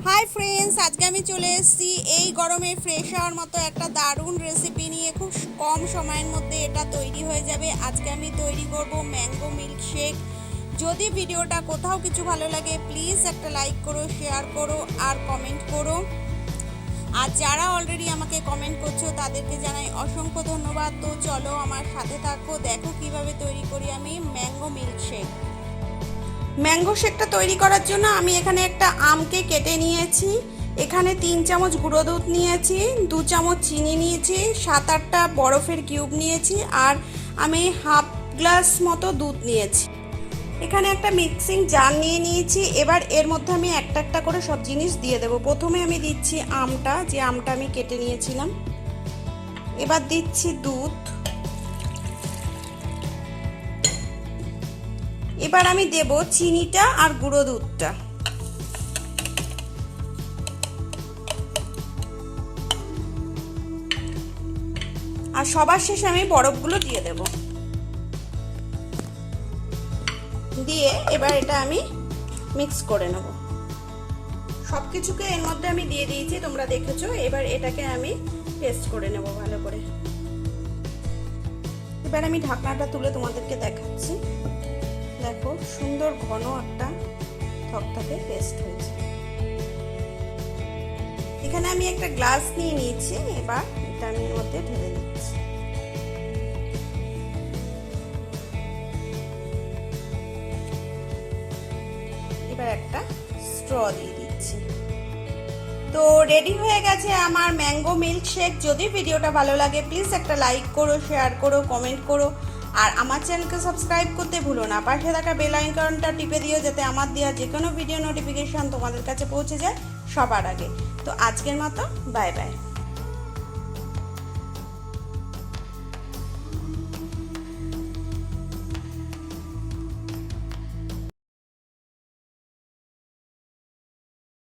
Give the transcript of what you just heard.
Hi friends, আজকে আমি চলে এসেছি এই গরমে ফ্রেশ হওয়ার মতো একটা দারুণ রেসিপি নিয়ে। খুব কম সময়ের মধ্যে এটা তৈরি হয়ে যাবে। আজকে আমি তৈরি করব ম্যাঙ্গো মিল্কশেক। যদি ভিডিওটা কোথাও কিছু ভালো লাগে প্লিজ একটা লাইক করো, শেয়ার করো আর কমেন্ট করো। আর যারা অলরেডি আমাকে কমেন্ট করছো তাদেরকে জানাই অসংখ্য ধন্যবাদ। তো চলো আমার সাথে থাকো, দেখো কিভাবে তৈরি করি আমি ম্যাঙ্গো মিল্কশেক। ম্যাঙ্গো শেকটা তৈরি করার জন্য আমি এখানে একটা আমকে কেটে নিয়েছি, এখানে 3 চামচ গুঁড়ো দুধ নিয়েছি, 2 চামচ চিনি নিয়েছি, 7-8টা বরফের কিউব নিয়েছি আর আমি হাফ গ্লাস মতো দুধ নিয়েছি। এখানে একটা মিক্সিং জার নিয়ে নিয়েছি। এবার এর মধ্যে আমি একটা একটা করে সব জিনিস দিয়ে দেবো। প্রথমে আমি দিচ্ছি আমটা, যে আমটা আমি কেটে নিয়েছিলাম। এবার দিচ্ছি দুধ। এবার আমি দেব চিনিটা আর গুঁড়ো দুধটা। আর সবার শেষে আমি বরফগুলো দিয়ে দেব। দিয়ে এবার এটা আমি মিক্স করে নেব। সবকিছুকে এর মধ্যে আমি দিয়ে দিয়েছি, তোমরা দেখেছো। এবার এটাকে আমি পেস্ট করে নেব ভালো করে। এবার আমি ঢাকনাটা তুলে তোমাদেরকে দেখাচ্ছি। দেখো সুন্দর ঘন একটা থকথকে পেস্ট হয়েছে। এখানে আমি একটা গ্লাস নিয়ে নিয়েছি। এবার এটা আমি এর মধ্যে ঢেলে দিচ্ছি। এবার একটা স্ট্র দিয়ে দিচ্ছি। তো রেডি হয়ে গেছে আমার ম্যাঙ্গো মিল্কশেক। যদি ভিডিওটা ভালো লাগে প্লিজ একটা লাইক করো, শেয়ার করো, কমেন্ট করো আর আমার চ্যানেলকে সাবস্ক্রাইব করতে ভুলো না। পাশে থাকা বেল আইকনটা টিপে দিও যাতে আমার দেওয়া যে কোনো ভিডিও নোটিফিকেশন তোমাদের কাছে পৌঁছে যায় সবার আগে। তো আজকের মতো বাই বাই।